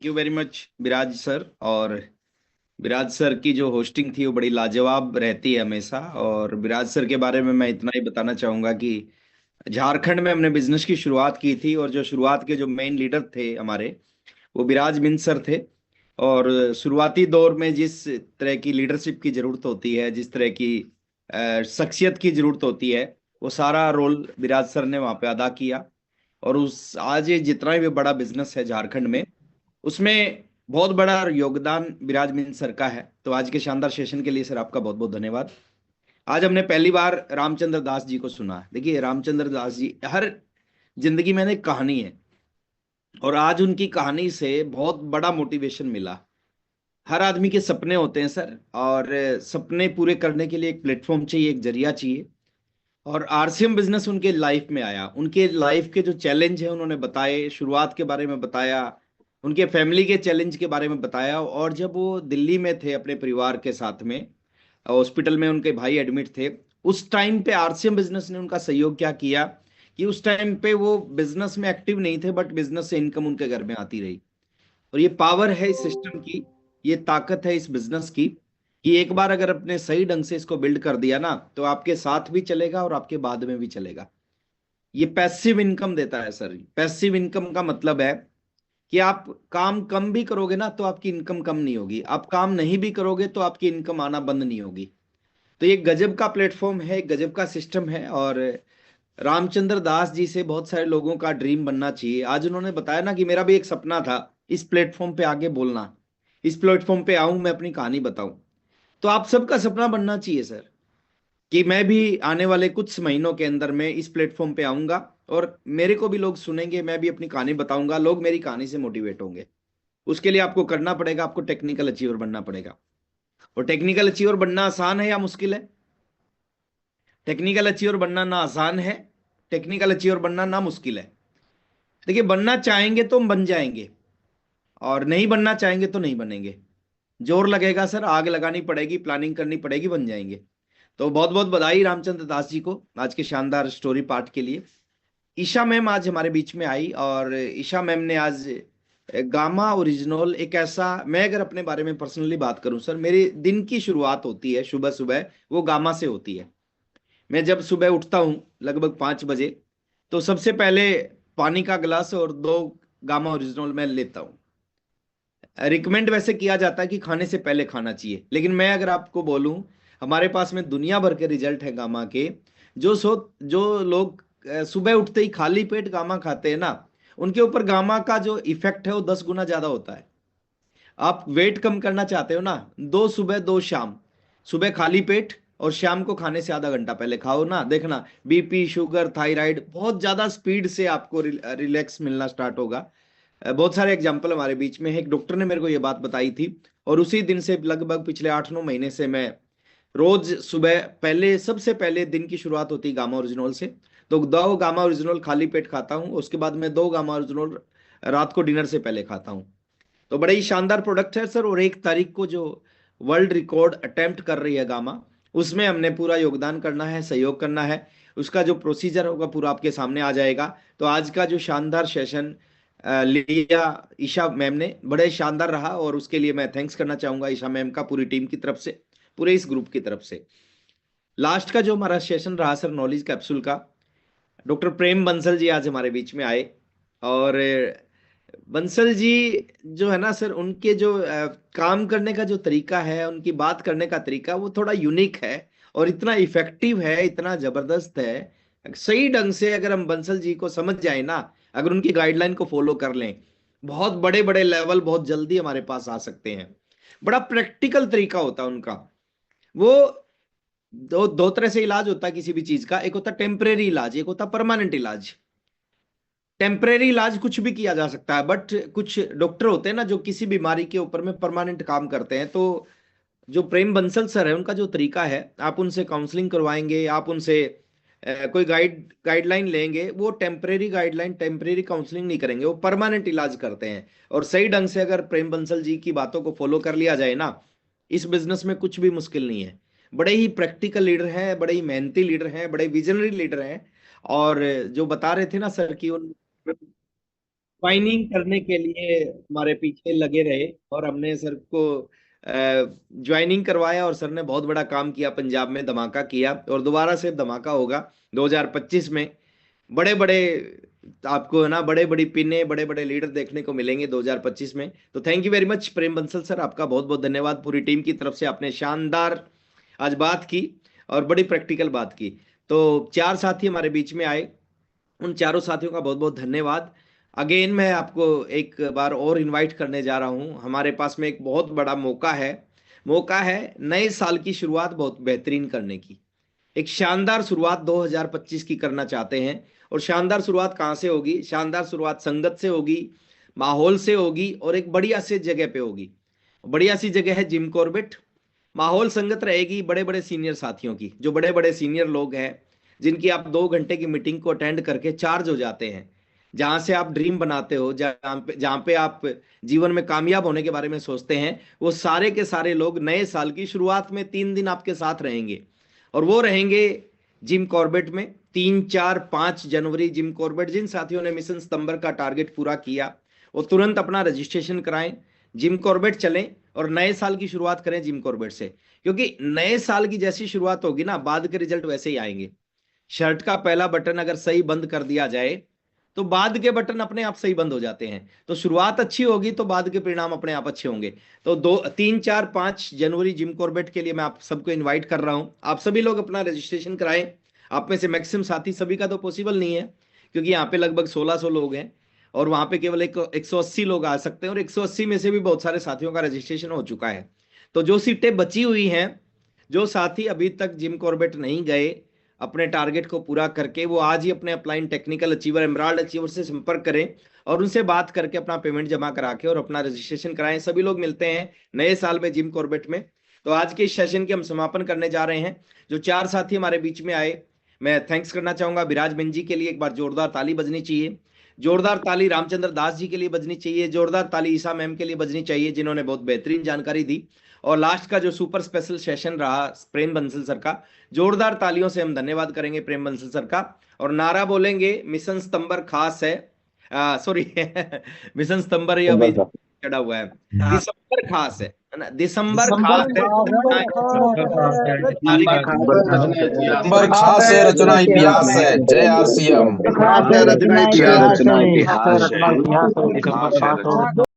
You very much Viraj sir. और विराज sir की जो होस्टिंग थी वो बड़ी लाजवाब रहती है हमेशा। और विराज सर के बारे में मैं इतना ही बताना चाहूंगा कि झारखंड में हमने बिजनेस की शुरुआत की थी और जो शुरुआत के जो मेन लीडर थे हमारे वो विराज मिंद सर थे। और शुरुआती दौर में जिस तरह की लीडरशिप की जरूरत होती है, जिस तरह की शख्सियत की जरूरत होती है, वो सारा रोल विराज सर ने वहाँ पे अदा किया। और उस आज ये जितना भी बड़ा बिजनेस है झारखंड में, उसमें बहुत बड़ा योगदान विराज मिंद सर का है। तो आज के शानदार सेशन के लिए सर आपका बहुत बहुत धन्यवाद। आज हमने पहली बार रामचंद्र दास जी को सुना। देखिए, रामचंद्र दास जी हर जिंदगी में एक कहानी है, और आज उनकी कहानी से बहुत बड़ा मोटिवेशन मिला। हर आदमी के सपने होते हैं सर, और सपने पूरे करने के लिए एक प्लेटफॉर्म चाहिए, एक जरिया चाहिए। और आरसीएम बिजनेस उनके लाइफ में आया, उनके लाइफ के जो चैलेंज है उन्होंने बताए, शुरुआत के बारे में बताया, उनके फैमिली के चैलेंज के बारे में बताया। और जब वो दिल्ली में थे अपने परिवार के साथ में, हॉस्पिटल में उनके भाई एडमिट थे, उस टाइम पे आरसीएम बिजनेस ने उनका सहयोग क्या किया कि उस टाइम पे वो बिजनेस में एक्टिव नहीं थे, बट बिजनेस से इनकम उनके घर में आती रही। और ये पावर है इस सिस्टम की, ये ताकत है इस बिजनेस की, कि एक बार अगर अपने सही ढंग से इसको बिल्ड कर दिया ना, तो आपके साथ भी चलेगा और आपके बाद में भी चलेगा। ये पैसिव इनकम देता है सर। पैसिव इनकम का मतलब है कि आप काम कम भी करोगे ना तो आपकी इनकम कम नहीं होगी, आप काम नहीं भी करोगे तो आपकी इनकम आना बंद नहीं होगी। तो ये गजब का प्लेटफॉर्म है, गजब का सिस्टम है। और रामचंद्र दास जी से बहुत सारे लोगों का ड्रीम बनना चाहिए। आज उन्होंने बताया ना कि मेरा भी एक सपना था इस प्लेटफॉर्म पे आगे बोलना, इस प्लेटफॉर्म पे आऊं, मैं अपनी कहानी बताऊं। तो आप सबका सपना बनना चाहिए सर, कि मैं भी आने वाले कुछ महीनों के अंदर में इस प्लेटफॉर्म पे आऊंगा और मेरे को भी लोग सुनेंगे, मैं भी अपनी कहानी बताऊंगा, लोग मेरी कहानी से मोटिवेट होंगे। उसके लिए आपको करना पड़ेगा, आपको टेक्निकल अचीवर बनना पड़ेगा। और टेक्निकल अचीवर बनना आसान है या मुश्किल है? टेक्निकल अचीवर बनना ना आसान है, टेक्निकल अचीवर बनना ना मुश्किल है। देखिए, बनना चाहेंगे तो हम बन जाएंगे, और नहीं बनना चाहेंगे तो नहीं बनेंगे। जोर लगेगा सर, आग लगानी पड़ेगी, प्लानिंग करनी पड़ेगी, बन जाएंगे। तो बहुत बहुत बधाई रामचंद्र दास जी को आज के शानदार स्टोरी पार्ट के लिए। ईशा मैम आज हमारे बीच में आई, और ईशा मैम ने आज गामा ओरिजिनल एक ऐसा, मैं अगर अपने बारे में पर्सनली बात करूं सर, मेरे दिन की शुरुआत होती है सुबह सुबह, वो गामा से होती है। मैं जब सुबह उठता हूं लगभग 5 बजे, तो सबसे पहले पानी का गिलास और 2 गामा ओरिजिनल मैं लेता हूँ। रिकमेंड वैसे किया जाता है कि खाने से पहले खाना चाहिए, लेकिन मैं अगर आपको बोलूं, हमारे पास में दुनिया भर के रिजल्ट है गामा के। जो लोग सुबह उठते ही खाली पेट गामा खाते हैं ना, उनके ऊपर गामा का जो इफेक्ट है वो 10 गुना ज्यादा होता है। आप वेट कम करना चाहते हो ना, 2 सुबह 2 शाम, सुबह खाली पेट और शाम को खाने से आधा घंटा पहले खाओ ना, देखना बीपी, शुगर, थायराइड बहुत ज्यादा स्पीड से आपको रिलैक्स मिलना स्टार्ट होगा। बहुत सारे एग्जाम्पल हमारे बीच में है। एक डॉक्टर ने मेरे को ये बात बताई थी, और उसी दिन से लगभग पिछले 8-9 महीने से मैं रोज सुबह पहले, सबसे पहले दिन की शुरुआत होती है गामा ओरिजिनल से। तो 2 गामा ओरिजिनल खाली पेट खाता हूँ, उसके बाद में 2 गामा ओरिजिनल रात को डिनर से पहले खाता हूँ। तो बड़ा ही शानदार प्रोडक्ट है सर। और 1 तारीख को जो वर्ल्ड रिकॉर्ड अटेम्प्ट कर रही है गामा, उसमें हमने पूरा योगदान करना है, सहयोग करना है। उसका जो प्रोसीजर होगा पूरा आपके सामने आ जाएगा। तो आज का जो शानदार सेशन लिया ईशा मैम ने, बड़े शानदार रहा, और उसके लिए मैं थैंक्स करना चाहूंगा ईशा मैम का, पूरी टीम की तरफ से, पूरे इस ग्रुप की तरफ से। लास्ट का जो हमारा सेशन रहा सर नॉलेज कैप्सूल का, डॉक्टर प्रेम बंसल जी आज हमारे बीच में आए। और बंसल जी जो है ना सर, उनके जो काम करने का जो तरीका है, उनकी बात करने का तरीका, वो थोड़ा यूनिक है और इतना इफेक्टिव है, इतना जबरदस्त है। सही ढंग से अगर हम बंसल जी को समझ जाए ना, अगर उनकी गाइडलाइन को फॉलो कर लें, बहुत बड़े बड़े लेवल बहुत जल्दी हमारे पास आ सकते हैं। बड़ा प्रैक्टिकल तरीका होता है उनका। वो दो दो तरह से इलाज होता है किसी भी चीज का, एक होता है टेम्परेरी इलाज, एक होता है परमानेंट इलाज। टेम्परेरी इलाज कुछ भी किया जा सकता है, बट कुछ डॉक्टर होते हैं ना जो किसी बीमारी के ऊपर में परमानेंट काम करते हैं। तो जो प्रेम बंसल सर है, उनका जो तरीका है, आप उनसे काउंसलिंग करवाएंगे, आप उनसे कोई गाइडलाइन लेंगे, वो टेम्परेरी गाइडलाइन, टेम्परेरी काउंसलिंग नहीं करेंगे, वो परमानेंट इलाज करते हैं। और सही ढंग से अगर प्रेम बंसल जी की बातों को फॉलो कर लिया जाए ना, इस बिजनेस में कुछ भी मुश्किल नहीं है। बड़े ही प्रैक्टिकल लीडर हैं, बड़े ही मेहनती लीडर हैं, बड़े विजनरी लीडर हैं। और जो बता रहे थे ना सर कि उन ज्वाइनिंग करने के लिए हमारे पीछे लगे रहे और हमने सर को ज्वाइनिंग करवाया और सर ने बहुत बड़ा काम किया, पंजाब में धमाका किया और दोबारा से धमाका होगा 2025 में। बड़े बड़े आपको है ना, बड़े बड़ी पिने, बड़े बड़े लीडर देखने को मिलेंगे 2025 में। तो thank you very much Prem Bansal sir, आपका बहुत बहुत धन्यवाद। पूरी टीम की तरफ से आपने शानदार आज बात की और बड़ी प्रैक्टिकल बात की। तो 4 साथी हमारे बीच में आए, उन चारों साथियों का बहुत बहुत धन्यवाद। अगेन मैं आपको एक बार और इनवाइट करने जा रहा हूं। हमारे पास में एक बहुत बड़ा मौका है नए साल की शुरुआत बहुत बेहतरीन करने की। एक शानदार शुरुआत 2025 की करना चाहते हैं। और शानदार शुरुआत कहां से होगी? शानदार शुरुआत संगत से होगी, माहौल से होगी और एक बढ़िया से जगह पे होगी। बढ़िया सी जगह है जिम कॉर्बेट। माहौल संगत रहेगी बड़े बड़े सीनियर साथियों की, जो बड़े बड़े सीनियर लोग हैं, जिनकी आप 2 घंटे की मीटिंग को अटेंड करके चार्ज हो जाते हैं, जहां से आप ड्रीम बनाते हो, जहां पे आप जीवन में कामयाब होने के बारे में सोचते हैं, वो सारे के सारे लोग नए साल की शुरुआत में 3 दिन आपके साथ रहेंगे। और वो रहेंगे जिम कॉर्बेट में 3, 4, 5 जनवरी। जिम कॉर्बेट, जिन साथियों ने मिशन सितंबर का टारगेट पूरा किया वो तुरंत अपना रजिस्ट्रेशन कराएं, जिम कॉर्बेट चलें और नए साल की शुरुआत करें जिम कॉर्बेट से। क्योंकि नए साल की जैसी शुरुआत होगी ना, बाद के रिजल्ट वैसे ही आएंगे। शर्ट का पहला बटन अगर सही बंद कर दिया जाए तो बाद के बटन अपने आप सही बंद हो जाते हैं। तो शुरुआत अच्छी होगी तो बाद के परिणाम अपने आप अच्छे होंगे। तो 2, 3, 4, 5 जनवरी जिम कॉर्बेट के लिए मैं आप सबको इनवाइट कर रहा हूं। आप सभी लोग अपना रजिस्ट्रेशन कराएं। आप में से मैक्सिमम साथी, सभी का तो पॉसिबल नहीं है क्योंकि यहाँ पे लगभग 1600 लोग हैं और वहां पे केवल 180 लोग आ सकते हैं और 180 में से भी बहुत सारे साथियों का रजिस्ट्रेशन हो चुका है। तो जो सीटें बची हुई हैं, जो साथी अभी तक जिम कॉर्बेट नहीं गए अपने टारगेट को पूरा करके, वो आज ही अपने upline technical achiever, emerald achiever से संपर्क करें और उनसे बात करके अपना पेमेंट जमा करा के और अपना रजिस्ट्रेशन कराएं। सभी लोग मिलते हैं नए साल में जिम कॉर्बेट में। तो आज के इस सेशन के हम समापन करने जा रहे हैं। जो 4 साथी हमारे बीच में आए, मैं थैंक्स करना चाहूंगा विराज बेन जी के लिए। एक बार जोरदार ताली बजनी चाहिए। जोरदार ताली रामचंद्र दास जी के लिए बजनी चाहिए। जोरदार ताली ईसा मैम के लिए बजनी चाहिए, जिन्होंने बहुत बेहतरीन जानकारी दी। और लास्ट का जो सुपर स्पेशल सेशन रहा प्रेम बंसल सर का, जोरदार तालियों से हम धन्यवाद करेंगे प्रेम बंसल सर का। और नारा बोलेंगे, मिशन सितंबर खास है, सॉरी मिशन सितंबर ये अभी चढ़ा हुआ है, दिसंबर खास है ना, दिसंबर खास है, नंबर खास है, रचना इतिहास है। जय आरसीएम। रचना इतिहास है।